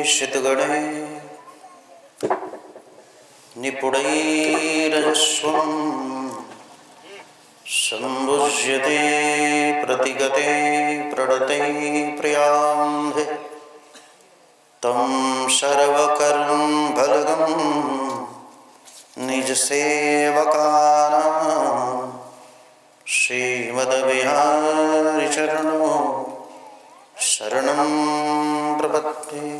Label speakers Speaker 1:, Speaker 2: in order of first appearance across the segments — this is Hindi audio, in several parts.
Speaker 1: शीतगणे निपुणैरजस्वं सम्भुज्यते प्रतिगते प्रणते प्रियांधे तं सर्वकर्म भलगं निजसेवकानां श्रीमद्विहारिचरणो शरणं प्रपद्ये।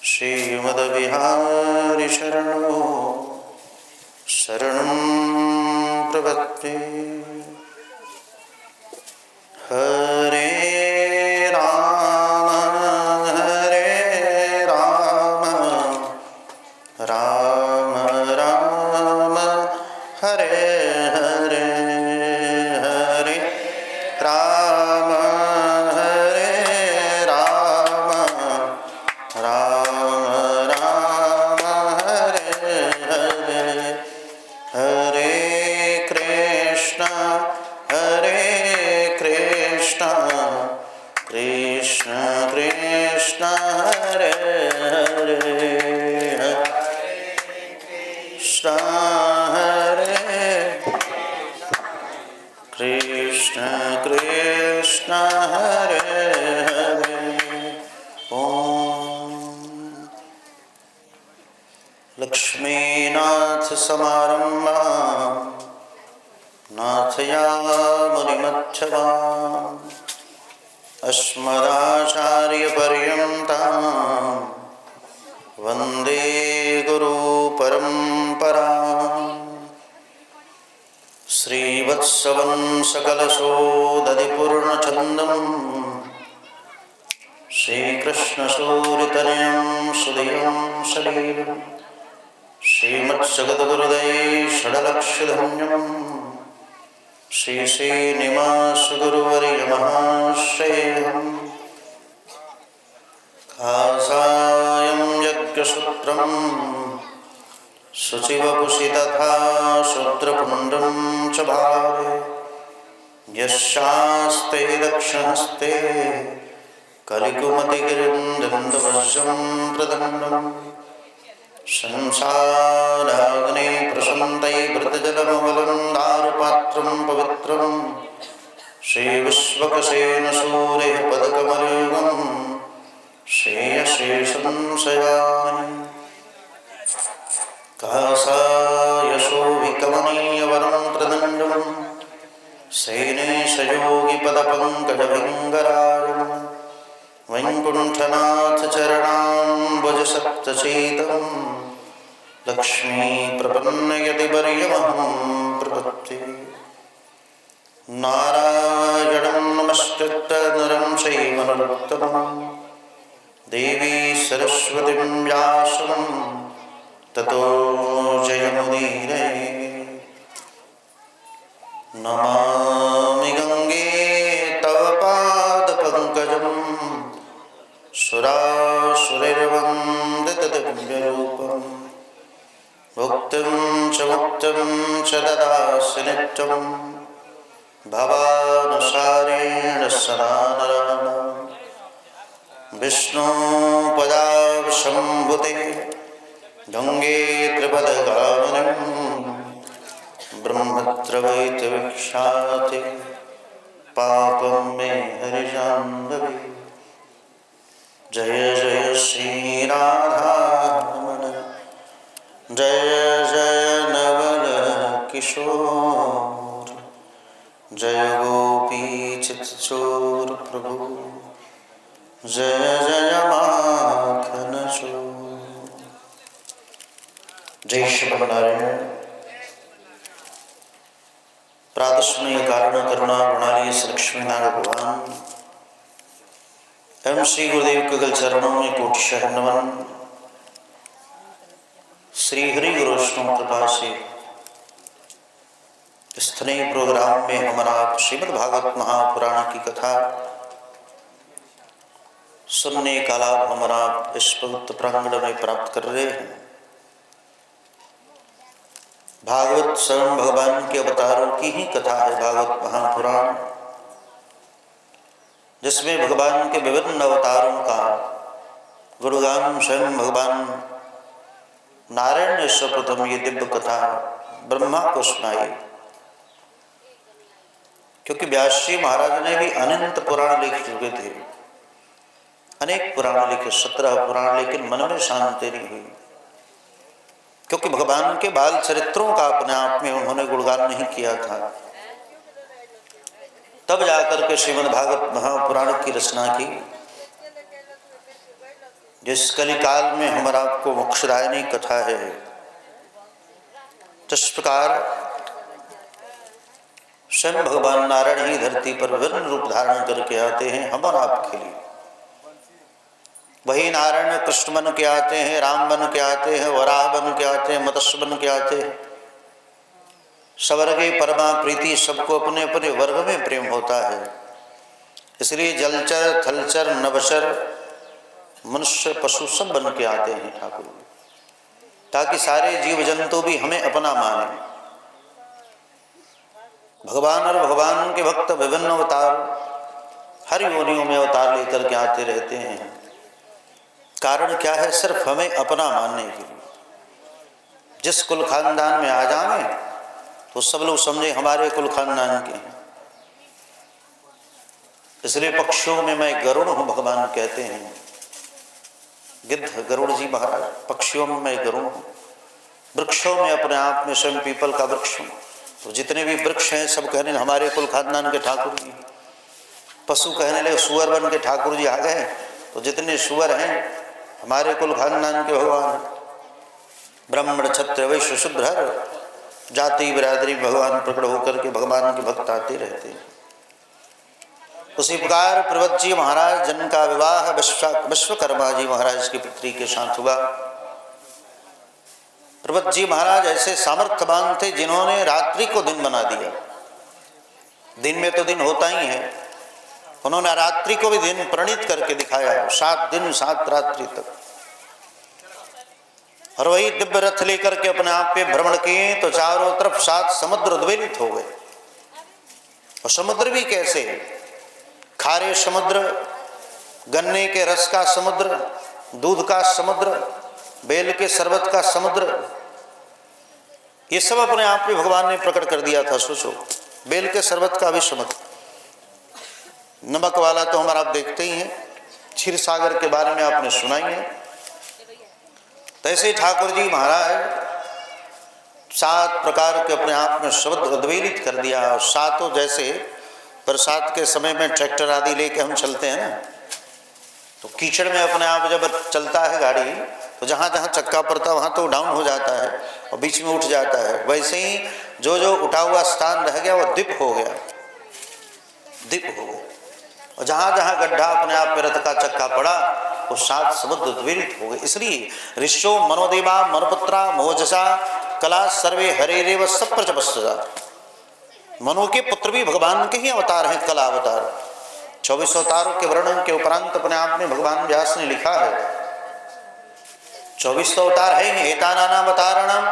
Speaker 1: श्रीमद्विहारिचरणो शरणं प्रपद्ये। हरे राम राम राम हरे हरे, हरे राम कृष्ण कृष्ण हरे हरे, कृष्ण हरे कृष्ण कृष्ण हरे हरे। ओम लक्ष्मीनाथ समारंभां नाथयामुनिमध्यमाम् अस्मदाचार्यपर्यन्तां वन्दे गुरुपरम्परां। श्रीवत्सवंशकलशोदधिपूर्णचन्दं श्रीकृष्णसूरितनयं सुधियं सलीलं श्रीमत्सगद्गुरुदैषडलक्षधन्यं श्री श्रीनिवास गुरुवर्यमहाश्रयेऽहं। कासायं यज्ञसूत्रं शुचिवपुषि तथा शूद्रपुण्ड्रं च भावे यशास्ते दक्षिणहस्ते कलिकुमतिगिरिन्दवज्रं प्रदण्डं संसाराग्ने प्रशन्तैर्भृतजलममलं दारुपात्रं पवित्रं श्रीविश्वक्सेनसूरेः पदकमलयुगं श्रेयशेषं शयामि। कासायशोभिकमनीयवरं प्रदण्डं शैनेशयोगिपदपङ्कजभृङ्गराजं वैकुण्ठनाथचरणाम्बुजसप्तशेतं लक्ष्मीप्रपन्नयतिवर्यमहं प्रपद्ये। नारायणं नमस्कृत्य नरं चैव नरोत्तमं देवी सरस्वतीं व्यासं ततो जयमुदीरये। नमामि गंगे तव पादपङ्कजं सुरासुरैर्वन्दितदिव्यरूपं भुक्तिं च मुक्तिं च ददासि नित्यं भवानुसारेण सदा नराणां। विष्णुपदाशम्भुते गंगे त्रिपदगामिनीं ब्रह्मत्रवैतवीक्षाते पापं मे हरिजाह्नवी। जय जय श्री राधारमण जय जय नवल किशोर जय गोपीचितचोर प्रभु जय जय माखन चोर। जय श्रीमन्नारायण। प्रातस्मय कारण करुणा प्रणाली श्री लक्ष्मीनारायण भगवान एवं श्री गुरुदेव के गल चरणों में कोटिशः नमन। श्री हरि गुरु वैष्णव कृपा से स्नेह प्रोग्राम में हमारा श्रीमद् भागवत महापुराण की कथा सुनने का लाभ हमारा इस पवित्र प्रांगण में प्राप्त कर रहे हैं। भागवत स्वयं भगवान के अवतारों की ही कथा है भागवत महापुराण, जिसमें भगवान के विभिन्न अवतारों का गुणगान स्वयं भगवान नारायण ने सर्वप्रथम ये दिव्य कथा ब्रह्मा को सुनाई, क्योंकि व्यास जी महाराज ने भी अनंत पुराण लिख चुके थे, अनेक पुराण लिखे, 17 पुराण, लेकिन मन में शांति नहीं हुई, क्योंकि भगवान के बाल चरित्रों का अपने आप में उन्होंने गुणगान नहीं किया था। तब जाकर के श्रीमद् भागवत महापुराण की रचना की, जिस कलिकाल में हमारा आपको मोक्षदायिनी कथा है। जिस प्रकार स्वयं भगवान नारायण ही धरती पर विभिन्न रूप धारण करके आते हैं हम और आपके लिए, वही नारायण कृष्ण बन के आते हैं, राम बन के आते हैं, वराह बन के आते हैं, मत्स्य बन के आते हैं। स्वर्गे परमा प्रीति, सबको अपने अपने वर्ग में प्रेम होता है। इसलिए जलचर थलचर नभचर मनुष्य पशु सब बन के आते हैं ठाकुर, ताकि सारे जीव जंतु भी हमें अपना माने। भगवान और भगवान के भक्त विभिन्न अवतार हर योनियों में अवतार लेकर के आते रहते हैं। कारण क्या है? सिर्फ हमें अपना मानने के लिए। जिस कुल खानदान में आ जाए तो सब लोग समझे हमारे कुल खानदान के हैं। इसलिए पक्षियों में मैं गरुड़ हूँ, भगवान कहते हैं। गिद्ध गरुड़ जी महाराज, पक्षियों में मैं गरुड़ हूँ। वृक्षों में अपने आप में स्वयं पीपल का वृक्ष हूँ। तो जितने भी वृक्ष हैं सब कहने हमारे कुल खानदान के ठाकुर जी। पशु कहने लगे सुअर बन के ठाकुर जी आ गए, तो जितने सुअर हैं हमारे कुल खानदान के भगवान। ब्राह्मण क्षत्रिय वैश्य शूद्र जाति बिरादरी भगवान प्रकट होकर के भगवान के भक्त आते रहते हैं। उसी प्रकार प्रवत जी महाराज, जिनका विवाह विश्वकर्मा जी महाराज की पुत्री के साथ हुआ। प्रवत जी महाराज ऐसे सामर्थ्यवान थे जिन्होंने रात्रि को दिन बना दिया। दिन में तो दिन होता ही है, उन्होंने रात्रि को भी दिन प्रणीत करके दिखाया। 7 दिन 7 रात्रि तक। और वही दिव्य रथ लेकर के अपने आप पे भ्रमण किए तो चारों तरफ 7 समुद्र उद्वेलित हो गए। और समुद्र भी कैसे? खारे समुद्र, गन्ने के रस का समुद्र, दूध का समुद्र, बेल के शरबत का समुद्र, ये सब अपने आप में भगवान ने प्रकट कर दिया था। सोचो, बेल के शरबत का भी समुद्र। नमक वाला तो हमारा आप देखते ही हैं, क्षीर सागर के बारे में आपने सुना ही है। तैसे ठाकुर जी महाराज 7 प्रकार के अपने आप में शब्द उद्वेलित कर दिया। और 7 जैसे बरसात के समय में ट्रैक्टर आदि लेके हम चलते हैं ना, तो कीचड़ में अपने आप जब चलता है गाड़ी, तो जहाँ जहाँ चक्का पड़ता वहाँ तो डाउन हो जाता है और बीच में उठ जाता है। वैसे ही जो जो उठा हुआ स्थान रह गया वो दीप हो गया, दीप हो गया। और जहाँ जहाँ गड्ढा अपने आप में रथ का चक्का पड़ा वो 7 समुद्र उद्वेलित हो गए। इसलिए ऋषो मनोदेवा मनोपुत्रा मोजसा कला सर्वे हरेरेव सप्रचपस्सदा। मनु के पुत्र भी भगवान के ही अवतार हैं, कला अवतार। 24 अवतारों के वर्णन के उपरांत अपने आप में भगवान व्यास ने लिखा है 24 अवतार है। एतानाम अवतारणम,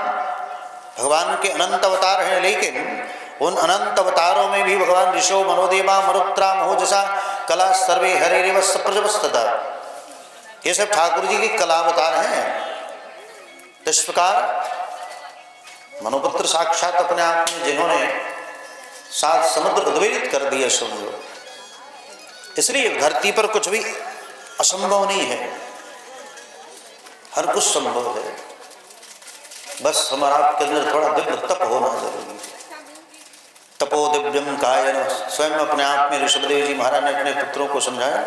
Speaker 1: भगवान के अनंत अवतार हैं, लेकिन उन अनंत अवतारों में भी भगवान ऋषो मनोदेवा मरुत्रा मोजसा कला सर्वे हरेरेव सप्रजपस्सदा, ये सब ठाकुर जी के कला अवतार हैं। इस प्रकार मनुपुत्र साक्षात अपने आप में जिन्होंने 7 समुद्र उद्वेलित कर दिए समझो। इसलिए धरती पर कुछ भी असंभव नहीं है, हर कुछ संभव है। बस हमारा आपके अंदर थोड़ा दिव्य तप होना जरूरी है। तपो दिव्यम कायन, स्वयं अपने आप में ऋषभदेव जी महाराज ने अपने पुत्रों को समझाया,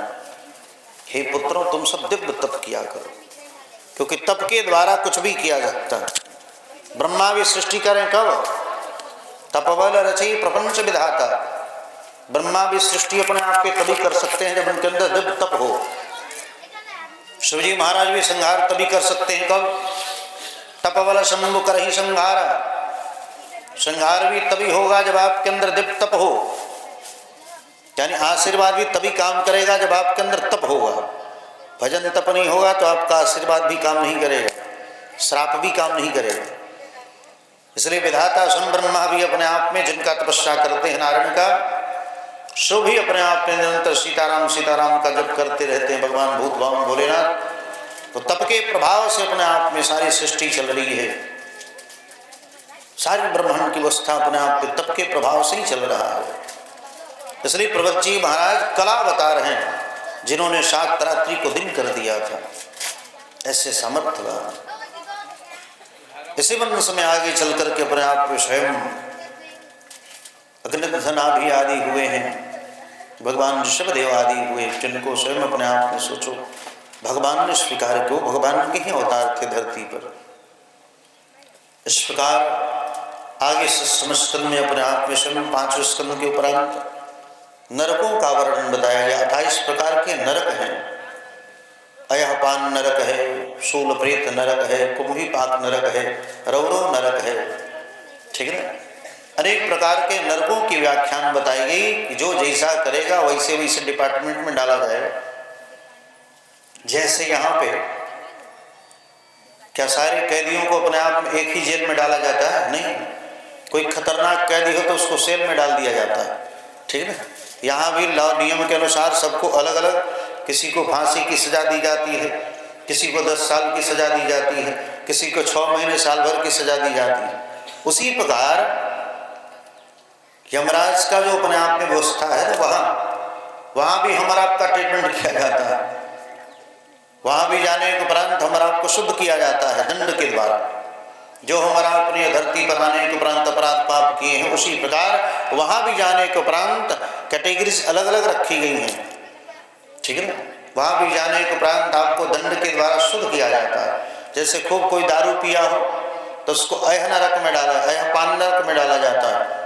Speaker 1: हे पुत्रों तुम सब दिव्य तप किया करो, क्योंकि तप के द्वारा कुछ भी किया जाता है। ब्रह्मा भी सृष्टि करें कब? तपबल रचि प्रपंच विधाता। ब्रह्मा भी सृष्टि अपने आप के तभी कर सकते हैं जब उनके अंदर दिव्य तप हो। शिवजी महाराज भी संहार तभी कर सकते हैं कब? तपबल शंभु कर ही संहार। संहार भी तभी होगा जब आपके अंदर दिव्य तप हो, यानी आशीर्वाद भी तभी काम करेगा जब आपके अंदर तप होगा। भजन तप नहीं होगा तो आपका आशीर्वाद भी काम नहीं करेगा, श्राप भी काम नहीं करेगा। इसलिए विधाता स्वयं ब्रह्मा भी अपने आप में जिनका तपस्या करते हैं नारायण का, सो भी अपने आप में निरंतर सीताराम सीताराम का जप करते रहते हैं। भगवान भूत भावन भोलेनाथ तो तप के प्रभाव से अपने आप में सारी सृष्टि चल रही है, सारी ब्रह्मांड की अवस्था अपने आप में तप के प्रभाव से ही चल रहा है। इसलिए प्रभुजी जी महाराज कला अवतार हैं, जिन्होंने 7 रात्रि को दिन कर दिया था, ऐसे सामर्थ्यवान। इसी वंश में आगे चल करके अपने आप में स्वयं अग्निधनाभि आदि हुए हैं, भगवान ऋषभदेव आदि हुए, जिनको स्वयं अपने आप में सोचो भगवान ने स्वीकार किया, भगवान के ही अवतार थे धरती पर। इस प्रकार आगे से स्कंद में अपने आप में स्वयं 5 स्कंद के उपरांत नरकों का वर्णन बताया गया। 28 प्रकार के नरक हैं। अयहपान नरक है, शूल प्रेत नरक है, कुंभीपाक नरक है, रौरव नरक है, ठीक है ना। अनेक प्रकार के नरकों की व्याख्यान बताई गई कि जो जैसा करेगा वैसे वैसे डिपार्टमेंट में डाला जाएगा। जैसे यहाँ पे क्या सारे कैदियों को अपने आप में एक ही जेल में डाला जाता है? नहीं, कोई खतरनाक कैदी हो तो उसको सेल में डाल दिया जाता है, ठीक है। यहाँ भी लॉ नियम के अनुसार सबको अलग अलग, किसी को फांसी की सजा दी जाती है, किसी को 10 साल की सजा दी जाती है, किसी को 6 महीने साल भर की सजा दी जाती है। उसी प्रकार यमराज का जो अपने आप में व्यवस्था है, तो वहाँ भी हमारा आपका ट्रीटमेंट किया जाता है। वहाँ भी जाने के उपरांत हमारा आपको शुद्ध किया जाता है दंड के द्वारा। जो हमारा अपनी धरती पर आने के उपरांत अपराध पाप किए हैं, उसी प्रकार वहाँ भी जाने के उपरांत कैटेगरीज अलग अलग रखी गई हैं, ठीक है ना। वहाँ भी जाने के उपरांत आपको दंड के द्वारा शुद्ध किया जाता है। जैसे खूब कोई दारू पिया हो तो उसको अयह नरक में डाला, अयहपान नरक में डाला जाता है,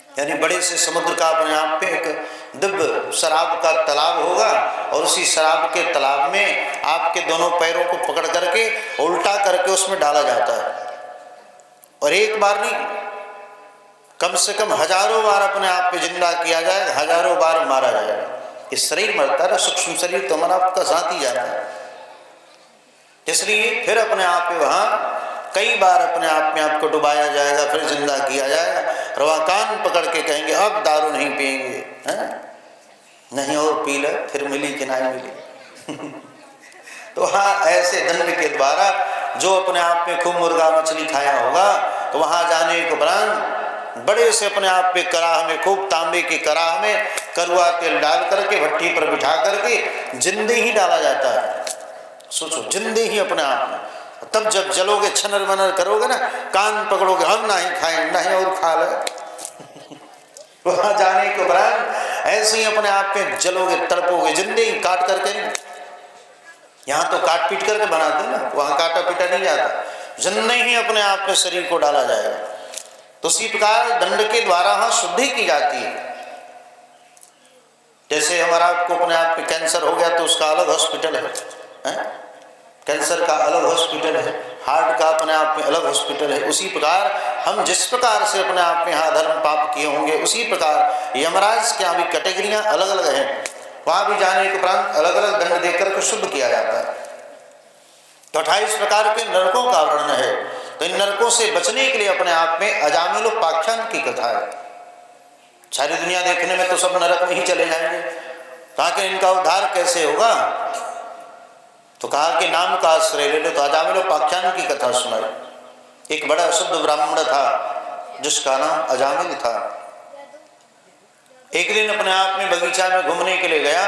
Speaker 1: यानी बड़े से समुद्र का अपने आप पे एक दिव्य शराब का तालाब होगा और उसी शराब के तालाब में आपके दोनों पैरों को पकड़ करके उल्टा करके उसमें डाला जाता है। और एक बार नहीं, कम से कम हजारों बार अपने आप पे जिंदा किया जाएगा, हजारों बार मारा जाएगा। इस शरीर मरता है, सूक्ष्म शरीर तो हमारा आपका साथ ही जाता है। इसलिए फिर अपने आप पे वहाँ कई बार अपने आप में आपको डुबाया जाएगा, फिर जिंदा किया जाएगा। और वहाँ कान पकड़ के कहेंगे अब दारू नहीं पिएंगे, हैं? नहीं और पी ले, फिर मिली कि नहीं मिली। तो हाँ, ऐसे दंड के द्वारा जो अपने आप में खूब मुर्गा मछली खाया होगा, तो वहाँ जाने के उपरांत बड़े से अपने आप पे कराह में, खूब तांबे की कराह में करुआ तेल डाल करके भट्टी पर बिठा करके जिंदे ही डाला जाता है। सोचो, जिंदे ही अपने आप में। तब जब जलोगे, छनर वनर करोगे ना, कान पकड़ोगे, हम नहीं खाएं, नहीं और खा ले। वहां जाने के उपरांत ऐसे ही अपने आप पे जलोगे, तड़पोगे, जिंदे ही, काट करके नहीं। यहाँ तो काट पीट करके बनाते ना, वहां काटा पीटा नहीं जाता, जिंदे ही अपने आप में शरीर को डाला जाएगा। तो इसी प्रकार दंड के द्वारा हाँ शुद्धि की जाती है। जैसे हमारा आपको अपने आप में कैंसर हो गया तो उसका अलग हॉस्पिटल है, कैंसर का अलग हॉस्पिटल है, हार्ट का अपने आप में अलग हॉस्पिटल है। उसी प्रकार हम जिस प्रकार से अपने आप में यहाँ धर्म पाप किए होंगे, उसी प्रकार यमराज के यहाँ भी कैटेगरियाँ अलग अलग हैं। वहाँ भी जाने के उपरांत अलग अलग दंड देकर के शुद्ध किया जाता है। तो 28 प्रकार के नरकों का वर्णन है। तो इन नरकों से बचने के लिए अपने आप में अजामिलोपाख्यान की कथा है। सारी दुनिया देखने में तो सब नरक में ही चले जाएंगे, ताकि इनका उद्धार कैसे होगा? तो कहा कि नाम का आश्रय ले लो। तो अजामिलोपाख्यान की कथा सुनाई। एक बड़ा शुद्ध ब्राह्मण था जिसका नाम अजामिल था। एक दिन अपने आप में बगीचा में घूमने के लिए गया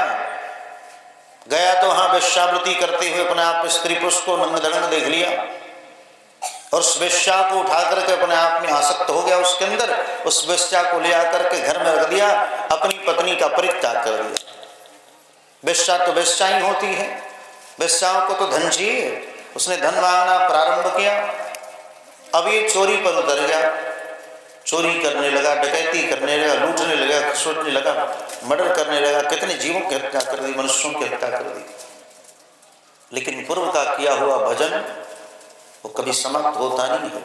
Speaker 1: तो वहां वेश्यावृत्ति करते हुए अपने आप में स्त्री पुरुष को नंग दड़ंग देख लिया और उस वेश्या को उठा करके अपने आप में आसक्त हो गया उसके अंदर। उस वेश्या को ले आकर के घर में रख दिया, अपनी पत्नी का परित्याग कर दिया। वेश्या तो वेश्या ही होती है, वेश्याओं को तो धन चाहिए। उसने धन मांगना प्रारंभ किया। अब ये चोरी पर उतर गया, चोरी करने लगा, डकैती करने लगा, लूटने लगा, खसोटने लगा, मर्डर करने लगा। कितने जीवों की हत्या कर दी, मनुष्यों की हत्या कर दी। लेकिन पूर्व का किया हुआ भजन वो कभी समाप्त होता नहीं है।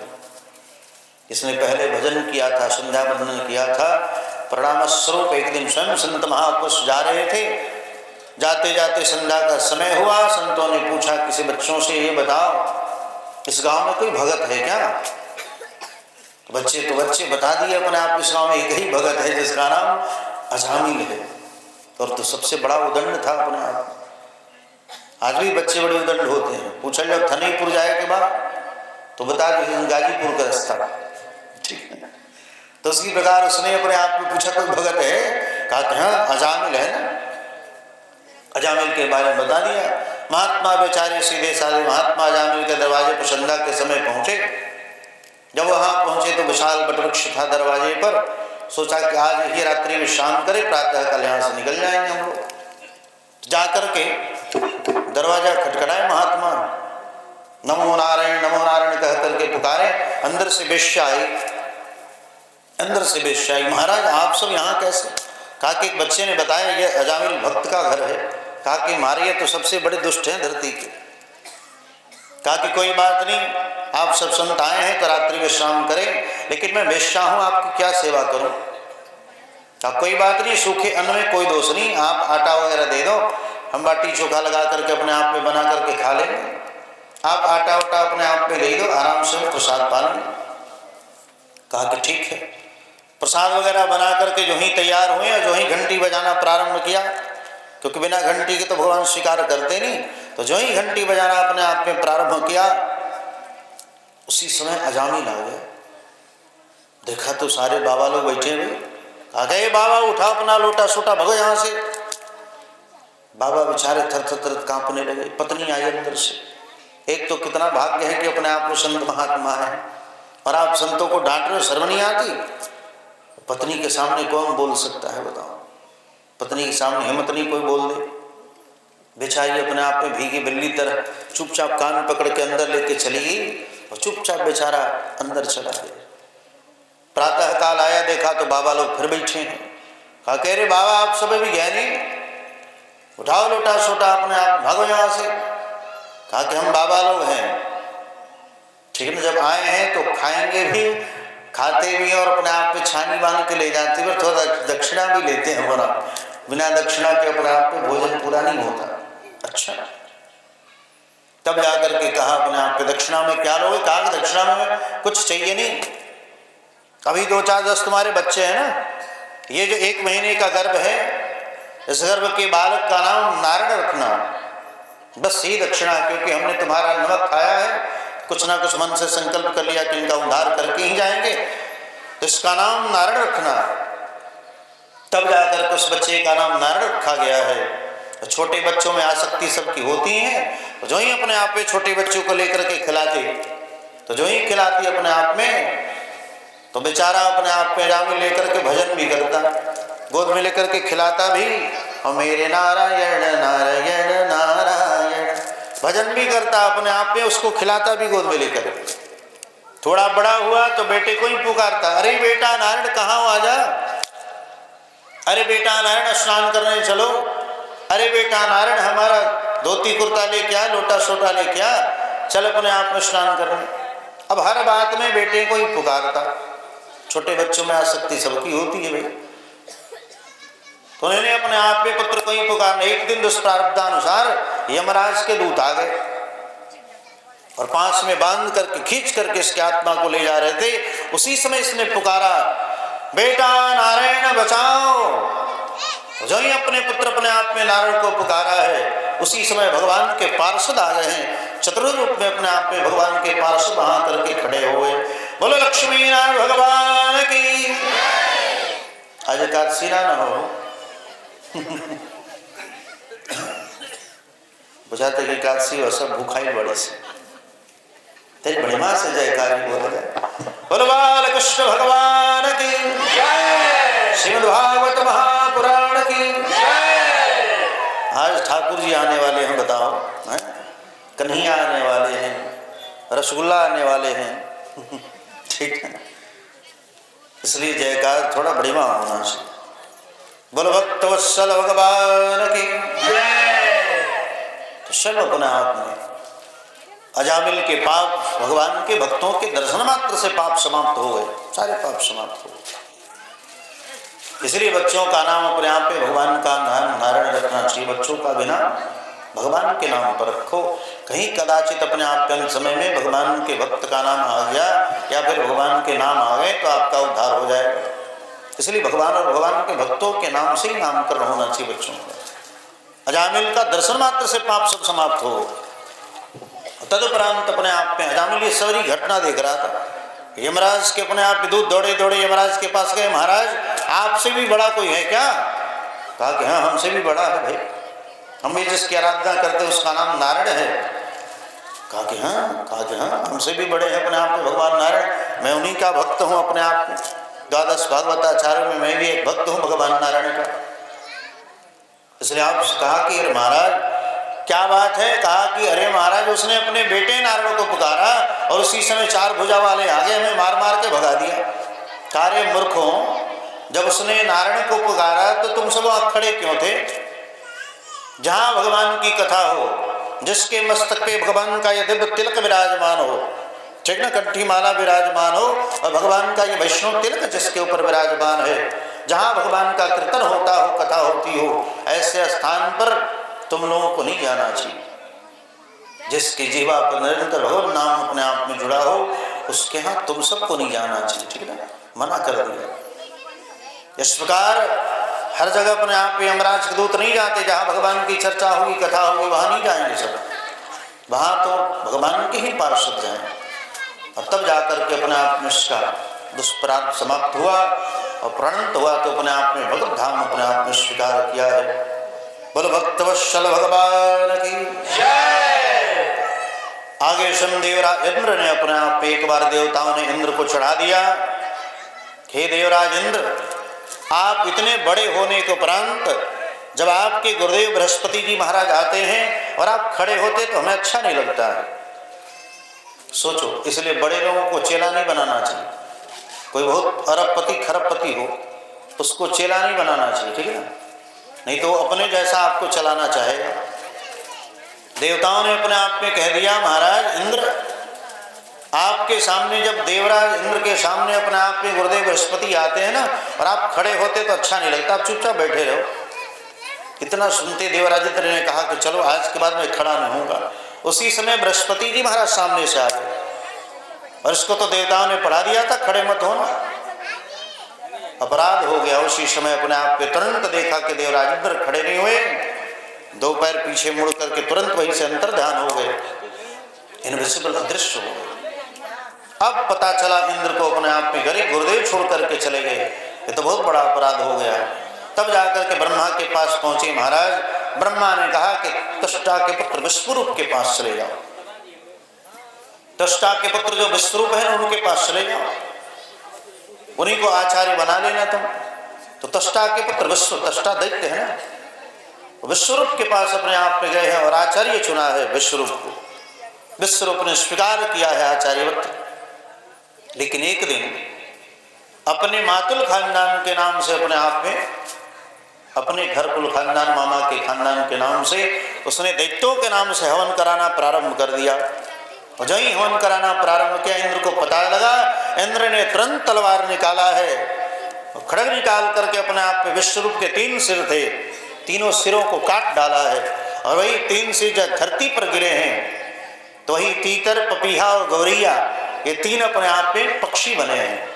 Speaker 1: इसने पहले भजन किया था, संध्या वंदन किया था, प्रणाम स्वरूप। एक दिन स्वयं संत महापुरुष जा रहे थे, जाते जाते संध्या का समय हुआ। संतों ने पूछा किसी बच्चों से, ये बताओ इस गांव में कोई भगत है क्या? बच्चे बता दिए अपने आप, इस गांव में एक ही भगत है जिसका नाम अजामिल है। और तो सबसे बड़ा उदंड था अपने आप। आज भी बच्चे बड़े उदंड होते हैं। पूछा जब थनीपुर जाए के बाद तो बता कि गाजीपुर का रास्ता, ठीक है। तो उसी प्रकार उसने अपने आप में पूछा कोई भगत है, कहा कि हाँ अजामिल है ना। अजामिल के बारे में बता दिया। महात्मा बेचारे सीधे साधे महात्मा अजामिल के दरवाजे पर संध्या के समय पहुंचे। जब वहां पहुंचे तो विशाल वटवृक्ष था दरवाजे पर। सोचा कि आज ही रात्रि विश्राम करे, प्रातः काल यहाँ से निकल जाएंगे हम लोग। जाकर के दरवाजा खटखटाए महात्मा, नमो नारायण कह करके पुकारे। अंदर से वेश्या आई, अंदर से वेश्या आई। महाराज आप सब यहाँ कैसे? कहा कि एक बच्चे ने बताया ये अजामिल भक्त का घर है। कहा कि हमारे ये तो सबसे बड़े दुष्ट हैं धरती के। कहा कि कोई बात नहीं, आप सब संत आए हैं तो रात्रि विश्राम करें, लेकिन मैं वेश्या हूँ, आपकी क्या सेवा करूं? कहा कोई बात नहीं, सूखे अन्न में कोई दोष नहीं, आप आटा वगैरह दे दो, हम बाटी चोखा लगा करके अपने आप में बना करके खा लेंगे। आप आटा वाटा अपने आप में ले दो, आराम से प्रसाद पा लेंगे। कहा कि ठीक है। प्रसाद वगैरह बना करके जो ही तैयार हुए और जो ही घंटी बजाना प्रारंभ किया, क्योंकि बिना घंटी के तो भगवान स्वीकार करते नहीं, तो जो ही घंटी बजाना अपने आप में प्रारंभ किया, उसी समय अजामिल आ गए। देखा तो सारे बाबा लोग बैठे हुए। कहा गए बाबा उठा अपना लोटा सोटा, भगो यहाँ से। बाबा बेचारे थर थर कांपने लगे। पत्नी आई अंदर से। एक तो कितना भाग्य है कि अपने आप को संत महात्मा है, और आप संतों को डांट रहे हो, शर्म नहीं आती? पत्नी के सामने कौन बोल सकता है बताओ? पत्नी के सामने हिम्मत नहीं कोई बोल दे। बेचारी अपने आप में भीगी बिल्ली तरह चुपचाप कान पकड़ के अंदर लेके चली गई और चुपचाप बेचारा अंदर चला गया। प्रातः काल आया, देखा तो बाबा लोग फिर बैठे हैं। कहा कह रहे बाबा आप सब भी गए नहीं, उठाओ लोटा सोटा अपने आप, भागो यहाँ से। कहा कि हम बाबा लोग हैं, ठीक है ना, जब आए हैं तो खाएंगे भी, खाते भी और अपने आप पे छानी बांध के ले जाते हैं, थोड़ा दक्षिणा भी लेते हैं हमारा। बिना दक्षिणा के अपने आप पे भोजन पूरा नहीं होता। अच्छा, तब जाकर के कहा अपने आप पे दक्षिणा में क्या लोगे? कहा कि दक्षिणा में कुछ चाहिए नहीं, अभी 2-4-10 तुम्हारे बच्चे हैं ना, ये जो 1 महीने का गर्भ है, इस गर्भ के बालक का नाम नारायण रखना, बस यही दक्षिणा। क्योंकि हमने तुम्हारा नमक खाया है, कुछ ना कुछ मन से संकल्प कर लिया कि इनका उद्धार करके ही जाएंगे, तो इसका नाम नारायण रखना। तब जाकर उस बच्चे का नाम नारायण रखा गया है। तो छोटे बच्चों में आसक्ति सबकी होती है, तो जो ही अपने आप में छोटे बच्चों को लेकर के खिलाते, तो जो ही खिलाती अपने आप में, तो बेचारा अपने आप में रामी लेकर के भजन भी करता, गोद में लेकर के खिलाता भी, और मेरे नारायण नारायण नारायण भजन भी करता अपने आप में, उसको खिलाता भी गोद में लेकर। थोड़ा बड़ा हुआ तो बेटे को ही पुकारता, अरे बेटा नारायण कहाँ हो, आजा। अरे बेटा नारायण स्नान करने चलो। अरे बेटा नारायण हमारा धोती कुर्ता ले क्या, लोटा सोटा ले क्या, चल अपने आप में स्नान करने। अब हर बात में बेटे को ही पुकारता। छोटे बच्चों में आसक्ति सबकी होती है भाई, तो उन्होंने अपने आप में पुत्र को ही पुकारना। एक दिन दुष्प्रारब्धानुसार यमराज के दूत आ गए और पास में बांध करके खींच करके इसके आत्मा को ले जा रहे थे। उसी समय इसने पुकारा, बेटा नारायण बचाओ। जो ही अपने पुत्र अपने आप में नारायण को पुकारा है, उसी समय भगवान के पार्षद आ गए हैं, चतुर्थ रूप में अपने आप में भगवान के पार्षद वहां करके खड़े हुए। बोलो लक्ष्मी नारायण भगवान की। आज एकादशी ना हो बुझाते कि एकादशी और सब भूखाई बड़े से तेरी बड़ी मां से जयकारी बोल गए। बोलो बाल कृष्ण भगवान की जय, श्रीमद् भागवत महापुराण की जय। आज ठाकुर जी आने वाले हैं, बताओ, कन्हैया आने वाले हैं, रसगुल्ला आने वाले हैं ठीक है, इसलिए जयकार थोड़ा बड़ी मां होना चाहिए। बोलो भक्त वत्सल भगवान की जय। तो चलो अपने आप में अजामिल के पाप भगवान के भक्तों के दर्शन मात्र से पाप समाप्त हो गए, सारे पाप समाप्त हो गए। इसलिए बच्चों का नाम अपने आप पे भगवान का नाम नारायण रखना चाहिए। बच्चों का बिना भगवान के नाम पर रखो। कहीं कदाचित अपने आप के समय में भगवान के भक्त का नाम आ गया या फिर भगवान के नाम आ गए तो आपका उद्धार हो जाएगा। इसलिए भगवान और भगवान के भक्तों के नाम से ही नामकरण होना चाहिए बच्चों का। अजामिल का दर्शन मात्र से पाप सब समाप्त हो। तदुपरांत अपने आप में अजामिल ये सारी घटना देख रहा था। यमराज के अपने आप विद्युत दौड़े दौड़े यमराज के पास गए, महाराज आपसे भी बड़ा कोई है क्या? कहा कि हाँ हमसे भी बड़ा है भाई, हम भी जिसकी आराधना करते उसका नाम नारायण है। कहा कि हाँ हमसे भी बड़े हैं अपने आप में भगवान नारायण, मैं उन्हीं का भक्त हूँ अपने आप में। द्वादश भागवताचार्य में मैं भी एक भक्त हूँ भगवान नारायण का। इसलिए आप कहा कि अरे महाराज क्या बात है? कहा कि अरे महाराज उसने अपने बेटे नारायण को पुकारा और उसी समय 4 भुजा वाले आगे हमें मार मार के भगा दिया। कार्य मूर्खों, जब उसने नारायण को पुकारा तो तुम सब वहां खड़े क्यों थे? जहां भगवान की कथा हो, जिसके मस्तक पे भगवान का यदि तिलक विराजमान हो, ठीक ना, कंठी माला विराजमान हो और भगवान का ये वैष्णव तिलक जिसके ऊपर विराजमान है, जहां भगवान का कीर्तन होता हो, कथा होती हो, ऐसे स्थान पर तुम लोगों को नहीं जाना चाहिए। जिसकी जीवा पर निरंतर भगवान नाम अपने आप में जुड़ा हो उसके यहाँ तुम सबको नहीं जाना चाहिए, ठीक है ना, मना कर दिया। इस प्रकार हर जगह अपने आप पे यमराज के दूत नहीं जाते। जहाँ भगवान की चर्चा होगी, कथा होगी, वहाँ नहीं जाएंगे सब, वहाँ तो भगवान के ही पार्षद जाएं। और तब जाकर के अपने आप में इसका दुष्प्राप समाप्त हुआ और प्रणत हुआ तो अपने आप में भगवत धाम अपने आप में स्वीकार किया है। बोलो भक्तवत्सल भगवान की जय। आगे शनिदेवराज इंद्र ने अपने आप पे एक बार देवताओं ने इंद्र को चढ़ा दिया, हे देवराज इंद्र, आप इतने बड़े होने के उपरांत जब आपके गुरुदेव बृहस्पति जी महाराज आते हैं और आप खड़े होते तो हमें अच्छा नहीं लगता है। सोचो, इसलिए बड़े लोगों को चेला नहीं बनाना चाहिए। कोई बहुत अरबपति खरबपति हो उसको चेला नहीं बनाना चाहिए, ठीक है ना, नहीं तो अपने जैसा आपको चलाना चाहेगा। देवताओं ने अपने आप में कह दिया, महाराज इंद्र, आपके सामने जब देवराज इंद्र के सामने अपने आप में गुरुदेव बृहस्पति आते हैं ना और आप खड़े होते तो अच्छा नहीं लगता, आप चुपचाप बैठे रहो। इतना सुनते देवराज इंद्र ने कहा कि चलो आज के बाद मैं खड़ा नहीं होऊंगा। उसी समय बृहस्पति जी महाराज सामने से आ गए और इसको तो देवताओं ने पढ़ा दिया था, खड़े मत होना, अपराध हो गया। उसी समय अपने आप पे तुरंत देखा कि देवराज इंद्र खड़े नहीं हुए, 2 पैर पीछे मुड़ करके तुरंत वहीं से अंतर्ध्यान हो गए, इनविजिबल अदृश्य हो गए। अब पता चला इंद्र को अपने आप में गरीब गुरुदेव छोड़ करके चले गए, ये तो बहुत बड़ा अपराध हो गया। तब जाकर के ब्रह्मा के पास पहुंचे महाराज। ब्रह्मा ने कहा कि त्वष्टा के पुत्र विश्वरूप के पास चले जाओ, त्वष्टा के पुत्र जो विश्वरूप है उनके पास चले जाओ, उन्हीं को आचार्य बना लेना तुम। तो त्वष्टा के पुत्र विश्व, त्वष्टा दैत्य है ना, विश्वरूप के पास अपने आप में गए हैं और आचार्य चुना है विश्वरूप को। विश्वरूप ने स्वीकार किया है आचार्यवत। लेकिन एक दिन अपने मातुल खानदान के नाम से अपने आप में, अपने घर कुल खानदान मामा के खानदान के नाम से उसने दैत्यों के नाम से हवन कराना प्रारंभ कर दिया। और जब ही हवन कराना प्रारंभ किया, इंद्र को पता लगा, इंद्र ने तुरंत तलवार निकाला है, खड़ग निकाल करके अपने आप में विश्वरूप के 3 सिर थे, तीनों सिरों को काट डाला है। और वही 3 सिर जब धरती पर गिरे हैं तो वही तीतर, पपीहा और गौरैया, ये 3 अपने आप में पक्षी बने हैं।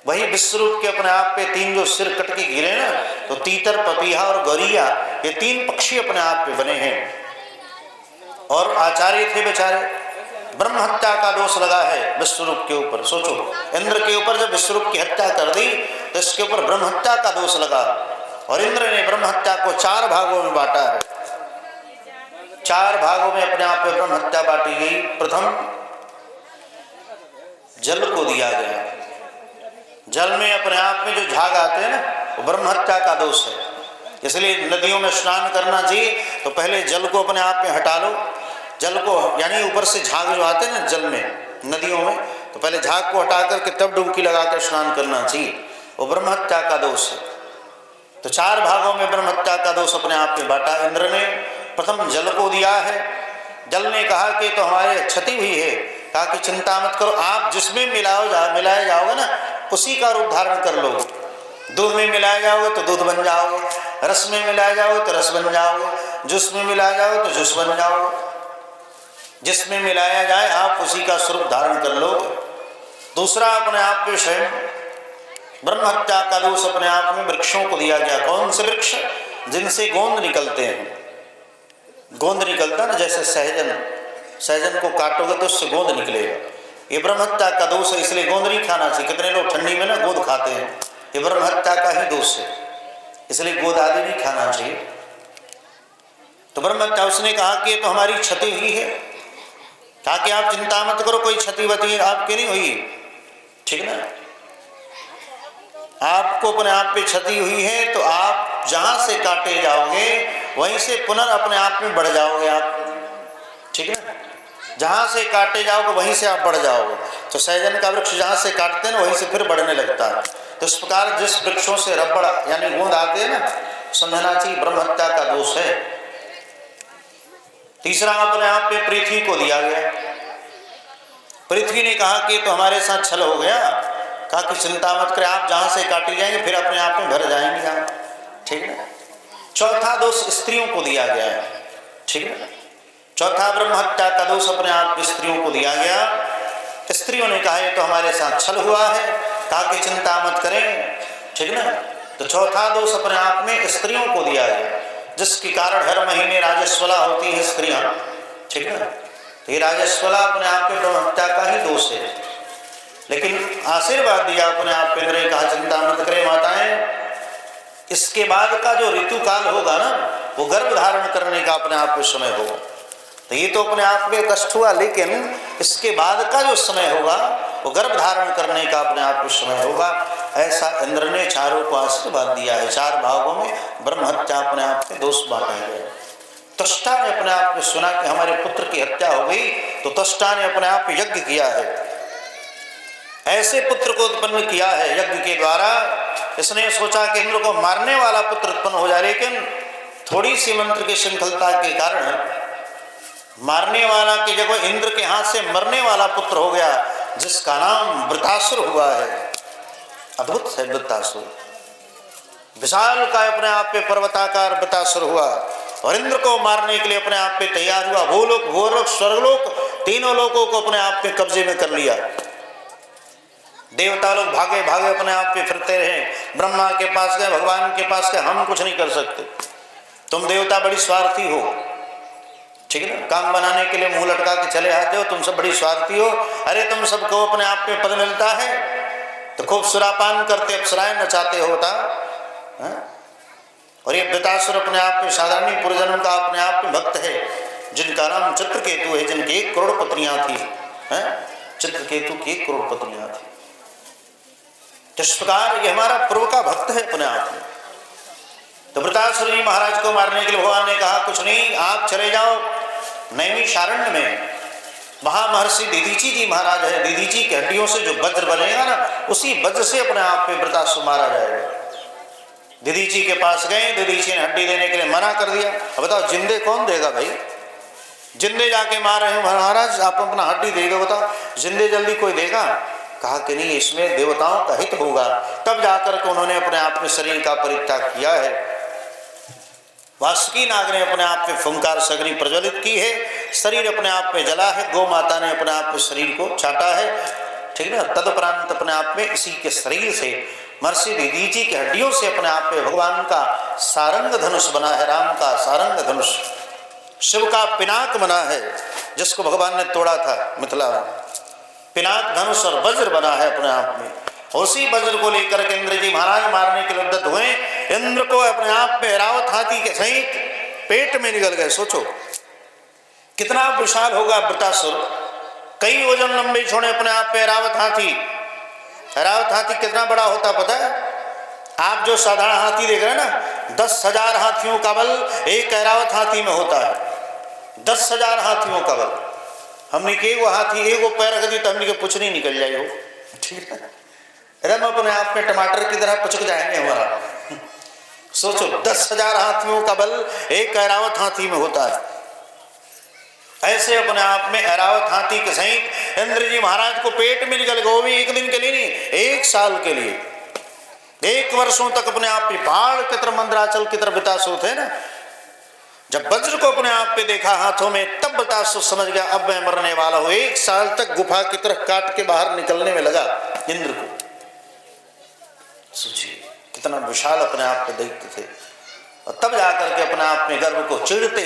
Speaker 1: वही विश्वरूप के अपने आप पे 3 जो सिर कट के गिरे ना, तो तीतर, पपीहा और गौरैया, ये 3 पक्षी अपने आप पे बने हैं। और आचार्य थे बेचारे, ब्रह्म हत्या का दोष लगा है विश्वरूप के ऊपर। सोचो, इंद्र के ऊपर जब विश्वरूप की हत्या कर दी तो इसके ऊपर ब्रह्म हत्या का दोष लगा। और इंद्र ने ब्रह्म हत्या को 4 भागों में बांटा है। 4 भागों में अपने आप में ब्रह्म हत्या बांटी गई। प्रथम जल को दिया गया। जल में अपने आप में जो झाग आते हैं ना, वो ब्रह्म हत्या का दोष है। इसलिए नदियों में स्नान करना चाहिए तो पहले जल को अपने आप में हटा लो। जल को यानी ऊपर से झाग जो आते हैं ना जल में, नदियों में, तो पहले झाग को हटा करके तब डुबकी लगाकर स्नान करना चाहिए, वो ब्रह्म हत्या का दोष है। तो 4 भागों में ब्रह्म हत्या का दोष अपने आप में बांटा इंद्र ने। प्रथम जल को दिया है। जल ने कहा कि तो हमारे क्षति हुई है, कहा कि चिंता मत करो, आप जिसमें मिलाए जाओगे ना उसी का रूप धारण कर लो। दूध में मिलाए जाओगे तो दूध बन जाओगे, रस में मिलाए जाओगे तो रस बन जाओगे, जूस में मिलाया जाओगे तो जूस बन जाओगे। जिसमें मिलाया जाए आप उसी का स्वरूप धारण कर लोगे। दूसरा, अपने आप पे स्वयं ब्रह्म हत्या का दोष अपने आप में वृक्षों को दिया गया। कौन से वृक्ष? जिनसे गोंद निकलते हैं। गोंद निकलता ना, जैसे सहजन को काटोगे तो उससे गोंद निकलेगा। ये ब्रह्म हत्या का दोष है, इसलिए गोंद नहीं खाना चाहिए। कितने लोग ठंडी में ना गोंद खाते हैं, ये ब्रह्म हत्या का ही दोष है, इसलिए गोंद आदि नहीं खाना चाहिए। तो ब्रह्म हत्या उसने कहा कि ये तो हमारी क्षति हुई है, कहा कि आप चिंता मत करो, कोई क्षति वति आपकी नहीं हुई, ठीक ना। आपको अपने आप पे क्षति हुई है तो आप जहां से काटे जाओगे वहीं से पुनः अपने आप में बढ़ जाओगे आप, ठीक है। जहां से काटे जाओगे वहीं से आप बढ़ जाओगे। तो सहजन का वृक्ष जहां से काटते हैं ना वहीं से फिर बढ़ने लगता है। तो इस प्रकार जिस वृक्षों से रबड़ यानी गोंद आते हैं ना, समझना चाहिए ब्रह्म हत्या का दोष है। तीसरा अपने आप पे पृथ्वी को दिया गया। पृथ्वी ने कहा कि तो हमारे साथ छल हो गया, कहा कि चिंता मत करें, आप जहां से काटे जाएंगे फिर अपने आप में भर जाएंगे आप, ठीक है। चौथा दोष स्त्रियों को दिया गया है, ठीक है। चौथा ब्रह्म हत्या का दोष अपने आप स्त्रियों को दिया गया। स्त्रियों ने कहा ये तो हमारे साथ छल हुआ है, कहा कि चिंता मत करें, ठीक ना। तो चौथा दोष अपने आप में स्त्रियों को दिया गया, जिसके कारण हर महीने राजस्वला होती है स्त्रियां, ठीक है। तो ये राजस्वला अपने आप में ब्रह्म हत्या का ही दोष है। लेकिन आशीर्वाद दिया अपने आप पे, मेरे कहा चिंता मत करें माताएं, इसके बाद का जो ऋतु काल होगा ना वो गर्भ धारण करने का अपने आप में समय होगा। तो ये तो अपने आप में कष्ट हुआ, लेकिन इसके बाद का जो समय होगा वो गर्भ धारण करने का अपने आप में समय होगा। ऐसा इंद्र ने चारों को आशीर्वाद दिया है। 4 भागों में ब्रह्म हत्या अपने आप में दोष बांटा गया। त्वष्टा ने अपने आप में सुना कि हमारे पुत्र की हत्या हो गई, तो त्वष्टा ने अपने आप में यज्ञ किया है, ऐसे पुत्र को उत्पन्न किया है यज्ञ के द्वारा। इसने सोचा कि इंद्र को मारने वाला पुत्र उत्पन्न हो जाए, लेकिन थोड़ी सी मंत्र की श्रृंखलता के कारण मारने वाला की जगह इंद्र के हाथ से मरने वाला पुत्र हो गया, जिसका नाम वृतासुर हुआ है। अद्भुत है वृतासुर, विशाल का अपने आप पे पर्वताकार वृतासुर हुआ और इंद्र को मारने के लिए अपने आप पे तैयार हुआ। भूलोक भूलोक स्वर्गलोक तीनों लोगों को अपने आप पे कब्जे में कर लिया। देवता लोग भागे भागे अपने आप पे फिरते रहे, ब्रह्मा के पास गए, भगवान के पास गए, हम कुछ नहीं कर सकते, तुम देवता बड़ी स्वार्थी हो, ठीक है ना। काम बनाने के लिए मुंह लटका के चले आते हो, तुम सब बड़ी स्वार्थी हो। अरे तुम सबको अपने आप पे पद मिलता है तो खूब सुरापान करते अप्सराएं नचाते होता है? और ये वृतासुर अपने आप में साधारण पूर्वजन्म का अपने आप में भक्त है, जिनका नाम चित्रकेतु है, जिनकी 1 करोड़ पत्नियां थी, चित्रकेतु की 1 करोड़ पत्नियां थी। इस प्रकार ये हमारा पूर्व का भक्त है अपने आप में। तो वृतासुर जी महाराज को मारने के लिए भगवान ने कहा कुछ नहीं, आप चले जाओ नैमिषारण्य में, वहां महर्षि दीदीची जी महाराज है, दीदीची की हड्डियों से जो वज्र बनेगा ना उसी वज्र से अपने आप पे वृतासुर मारा जाएगा। दीदीची के पास गए, दीदीची ने हड्डी देने के लिए मना कर दिया। अब बताओ जिंदे कौन देगा भाई, जिंदे जाके मार रहे हो महाराज, आप अपना हड्डी दे दो, बताओ जिंदे जल्दी कोई देगा? कहा कि नहीं, इसमें देवताओं का हित होगा। तब जाकर के उन्होंने अपने आप में शरीर का परित्याग किया है। वासुकी नाग ने अपने आप में फुंकार सगरी प्रज्वलित की है, शरीर अपने आप में जला है, गौ माता ने अपने आप में शरीर को चाटा है, ठीक है। तदुपरांत अपने आप में इसी के शरीर से महर्षि दीदीची की हड्डियों से अपने आप में भगवान का सारंग धनुष बना है, राम का सारंग धनुष, शिव का पिनाक बना है जिसको भगवान ने तोड़ा था मिथिला में, पिनाक धनुष और वज्र बना है अपने आप में। उसी वज्र को लेकर के इंद्र जी महाराज मारने के लिए उद्यत हुए। इंद्र को अपने आप में ऐरावत हाथी के सहित पेट में निकल गए। सोचो कितना विशाल होगा वृतासुर, कई वजन लंबे छोड़े अपने आप पे ऐरावत हाथी। ऐरावत हाथी कितना बड़ा होता पता है? आप जो साधारण हाथी देख रहे हैं ना, 10,000 हाथियों का बल एक ऐरावत हाथी में होता है। 10,000 हाथियों का बल। हमने के वो हाथी एगो पैर रख दी तो हमने के पुछनी निकल जाए हो, ठीक है। हम अपने आप में टमाटर की तरह पुचक जाएंगे हमारा। सोचो 10,000 हाथियों का बल एक ऐरावत हाथी में होता है। ऐसे अपने आप में ऐरावत हाथी के सहित इंद्र जी महाराज को पेट में निकल गए, वो भी 1 दिन के लिए नहीं, 1 साल के लिए, 1 वर्षों तक अपने आप में पहाड़ की तरह मंदराचल की तरह वृतासुर थे ना। जब वज्र को अपने आप पे देखा हाथों में, तब वृतासुर समझ गया अब मैं मरने वाला हूं। 1 साल तक गुफा की तरह काट के बाहर निकलने में लगा इंद्र को। सोचिए कितना विशाल अपने आप पे दैत्य थे। और तब जाकर के अपने आप में गर्भ को चिढ़ते